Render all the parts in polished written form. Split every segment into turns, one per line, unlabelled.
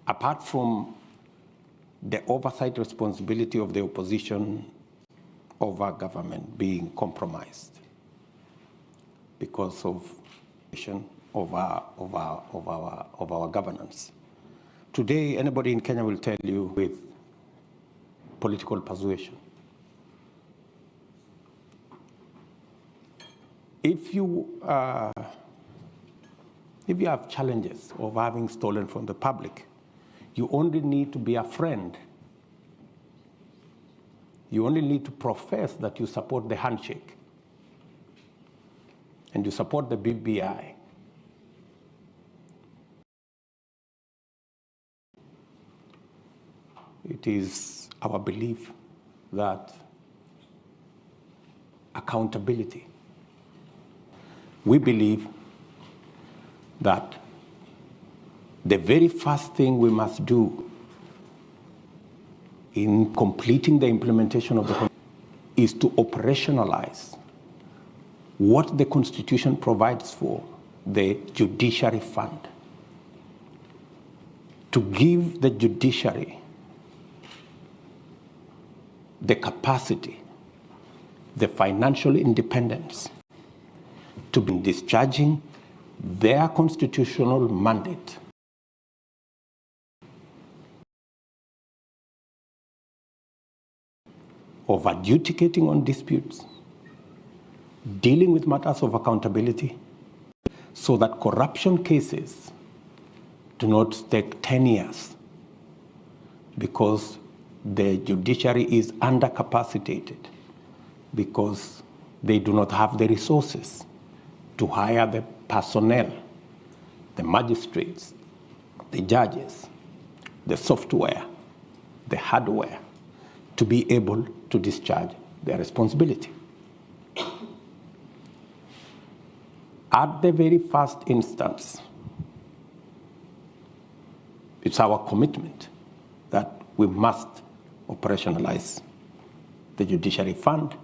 Apart from the oversight responsibility of the opposition over government being compromised because of our governance. Today, anybody in Kenya will tell you with political persuasion. If you have challenges of having stolen from the public, you only need to be a friend. You only need to profess that you support the handshake and you support the BBI. It is our belief that accountability, we believe that the very first thing we must do in completing the implementation of the Constitution is to operationalize what the Constitution provides for, the judiciary fund, to give the judiciary the capacity, the financial independence to be discharging their constitutional mandate of adjudicating on disputes, dealing with matters of accountability, so that corruption cases do not take 10 years because the judiciary is undercapacitated, because they do not have the resources to hire the personnel, the magistrates, the judges, the software, the hardware, to be able to discharge their responsibility. At the very first instance, it's our commitment that we must operationalize the judiciary fund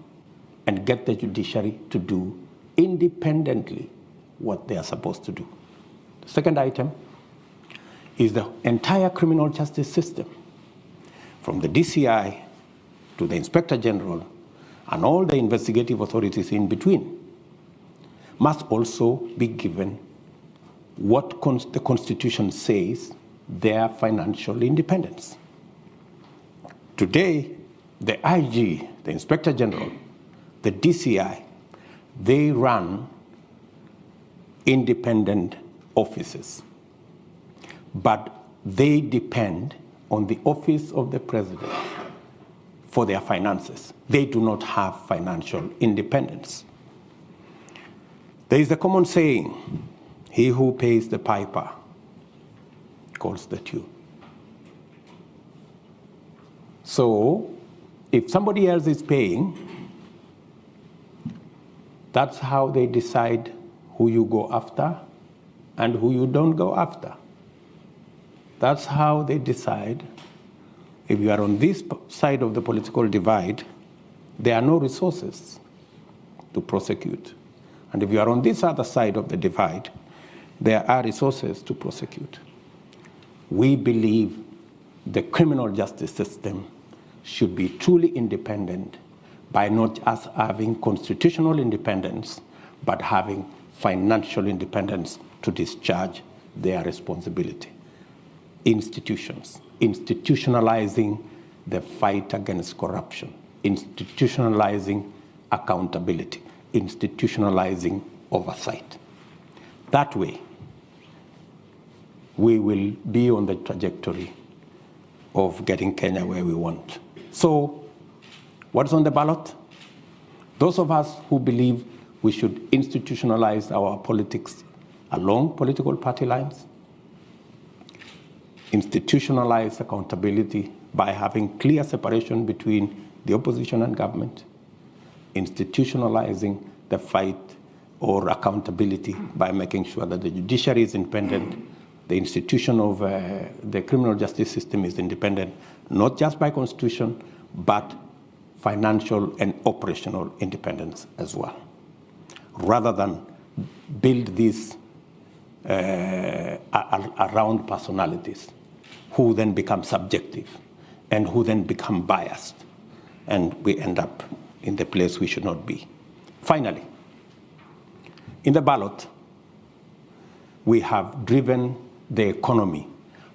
and get the judiciary to do independently what they are supposed to do. The second item is the entire criminal justice system, from the DCI to the Inspector General and all the investigative authorities in between, must also be given what the Constitution says, their financial independence. Today, the IG, the Inspector General, the DCI, they run independent offices, but they depend on the office of the President for their finances. They do not have financial independence. There is a common saying, he who pays the piper calls the tune. So, if somebody else is paying, that's how they decide who you go after and who you don't go after. That's how they decide. If you are on this side of the political divide, there are no resources to prosecute. And if you are on this other side of the divide, there are resources to prosecute. We believe the criminal justice system should be truly independent by not just having constitutional independence, but having financial independence to discharge their responsibility. Institutions, institutionalizing the fight against corruption, institutionalizing accountability, institutionalizing oversight. That way, we will be on the trajectory of getting Kenya where we want. So, what's on the ballot? Those of us who believe we should institutionalize our politics along political party lines, institutionalize accountability by having clear separation between the opposition and government, institutionalizing the fight or accountability by making sure that the judiciary is independent, the institution of the criminal justice system is independent, not just by constitution, but financial and operational independence as well. Rather than build this around personalities who then become subjective and who then become biased. And we end up in the place we should not be. Finally, in the ballot, we have driven the economy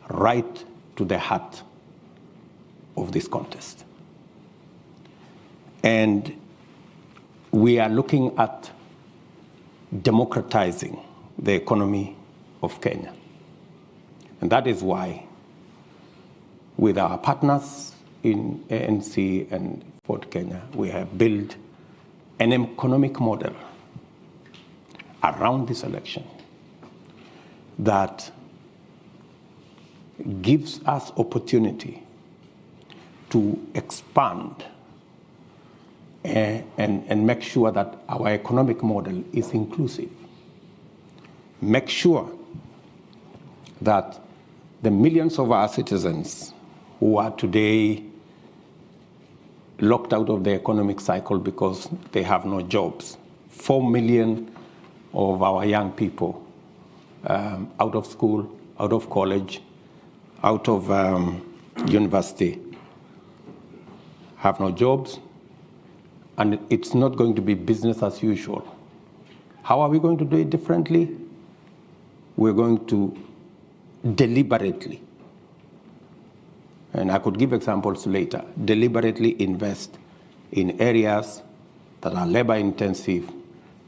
right to the heart of this contest. And we are looking at democratizing the economy of Kenya. And that is why, with our partners in ANC and Ford Kenya, we have built an economic model around this election that gives us opportunity to expand and make sure that our economic model is inclusive. Make sure that the millions of our citizens who are today locked out of the economic cycle because they have no jobs, 4 million of our young people out of school, out of college, out of university, have no jobs, and it's not going to be business as usual. How are we going to do it differently? We're going to deliberately, and I could give examples later, deliberately invest in areas that are labor intensive,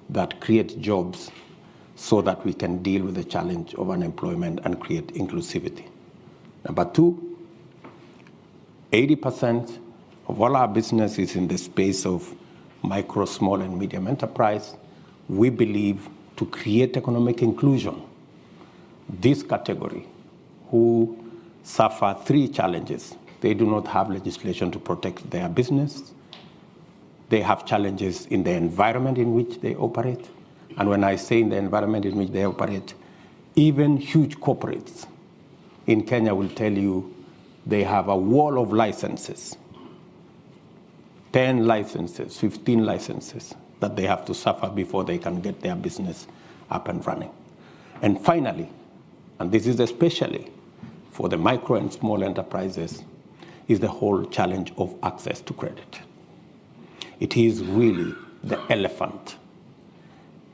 that create jobs, so that we can deal with the challenge of unemployment and create inclusivity. Number two, 80% of all our business is in the space of micro, small, and medium enterprise. We believe to create economic inclusion, this category, who suffer three challenges. They do not have legislation to protect their business. They have challenges in the environment in which they operate. And when I say in the environment in which they operate, even huge corporates in Kenya will tell you they have a wall of licenses, 10 licenses, 15 licenses that they have to suffer before they can get their business up and running. And finally, and this is especially for the micro and small enterprises, is the whole challenge of access to credit. It is really the elephant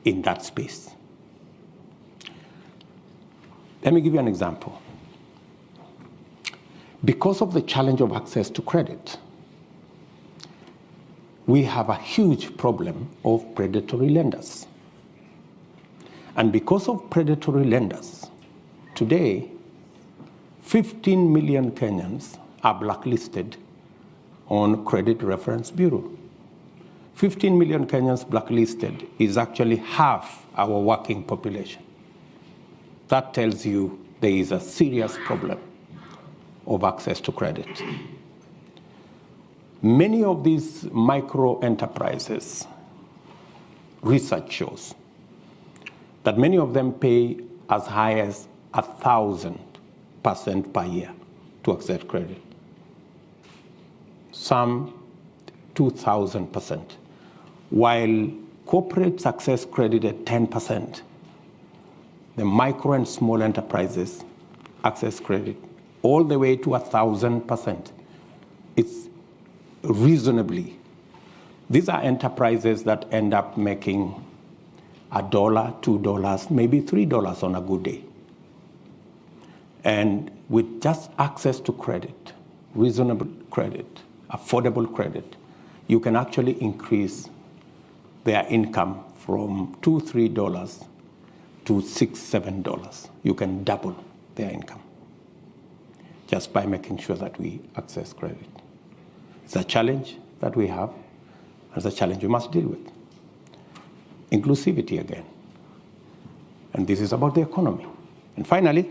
in that space. Let me give you an example. Because of the challenge of access to credit, we have a huge problem of predatory lenders. And because of predatory lenders, today, 15 million Kenyans are blacklisted on Credit Reference Bureau. 15 million Kenyans blacklisted is actually half our working population. That tells you there is a serious problem of access to credit. Many of these micro enterprises, research shows that many of them pay as high as 1,000% per year to access credit. Some 2,000%. While corporates access credit at 10%, the micro and small enterprises access credit all the way to 1,000%. It's reasonably. These are enterprises that end up making $1, $2, maybe $3 on a good day. And with just access to credit, reasonable credit, affordable credit, you can actually increase their income from $2, $3 to $6, $7. You can double their income just by making sure that we access credit. It's a challenge that we have, and it's a challenge we must deal with. Inclusivity again. And this is about the economy. And finally,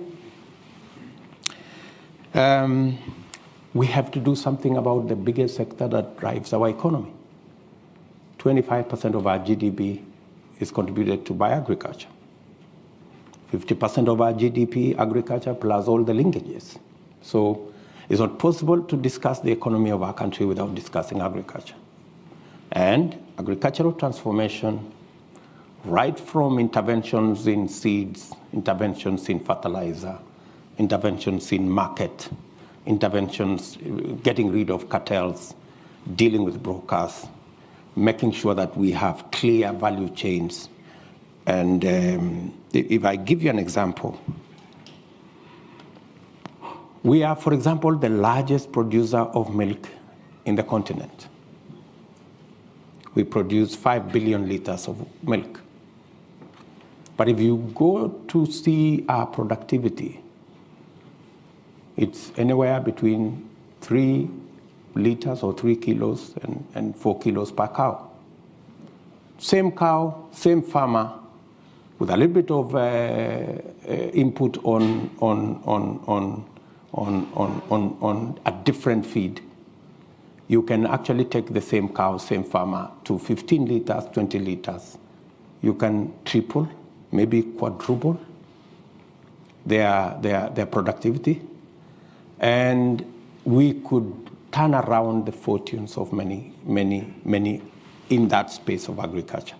we have to do something about the biggest sector that drives our economy. 25% of our GDP is contributed to by agriculture. 50% of our GDP, agriculture, plus all the linkages. So it's not possible to discuss the economy of our country without discussing agriculture. And agricultural transformation right from interventions in seeds, interventions in fertilizer, interventions in market, interventions, getting rid of cartels, dealing with brokers, making sure that we have clear value chains. And if I give you an example, we are, for example, the largest producer of milk in the continent. We produce 5 billion liters of milk. But if you go to see our productivity, it's anywhere between 3 liters or 3 kilos and 4 kilos per cow. Same cow, same farmer, with a little bit of input on a different feed. You can actually take the same cow, same farmer, to 15 liters, 20 liters. You can triple, maybe quadruple their productivity. And we could turn around the fortunes of many in that space of agriculture.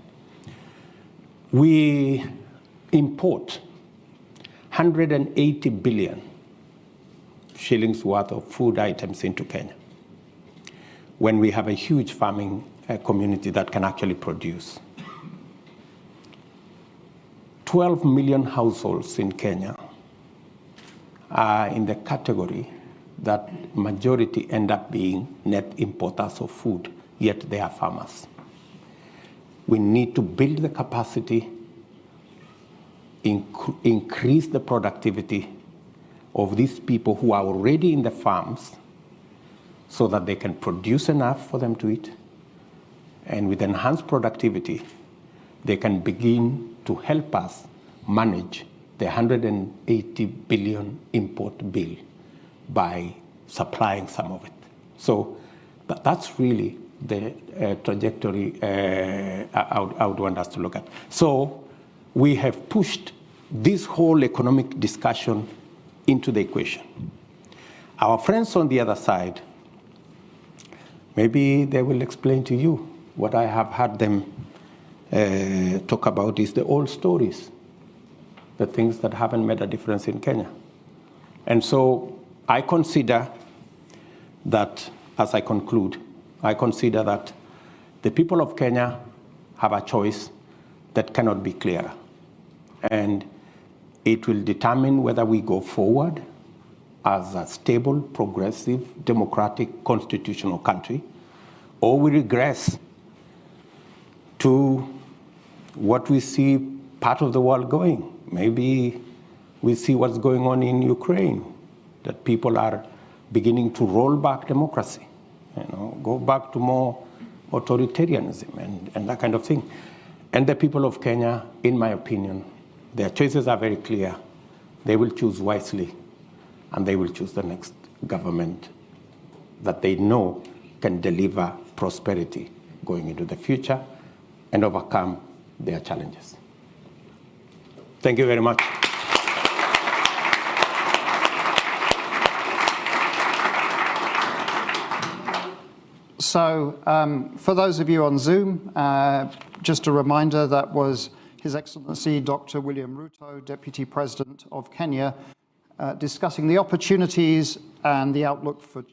We import 180 billion shillings worth of food items into Kenya, when we have a huge farming community that can actually produce. 12 million households in Kenya are in the category that majority end up being net importers of food, yet they are farmers. We need to build the capacity, increase the productivity of these people who are already in the farms so that they can produce enough for them to eat. And with enhanced productivity, they can begin to help us manage the 180 billion import bill by supplying some of it. So that's really the trajectory I would want us to look at. So we have pushed this whole economic discussion into the equation. Our friends on the other side, maybe they will explain to you what I have heard them talk about is the old stories, the things that haven't made a difference in Kenya. And so I consider that, as I conclude, I consider that the people of Kenya have a choice that cannot be clearer. And it will determine whether we go forward as a stable, progressive, democratic, constitutional country, or we regress to what we see part of the world going. Maybe we see what's going on in Ukraine, that people are beginning to roll back democracy, go back to more authoritarianism and that kind of thing. And the people of Kenya, in my opinion, their choices are very clear. They will choose wisely, and they will choose the next government that they know can deliver prosperity going into the future and overcome their challenges. Thank you very much.
So for those of you on Zoom, just a reminder, that was His Excellency Dr. William Ruto, Deputy President of Kenya, discussing the opportunities and the outlook for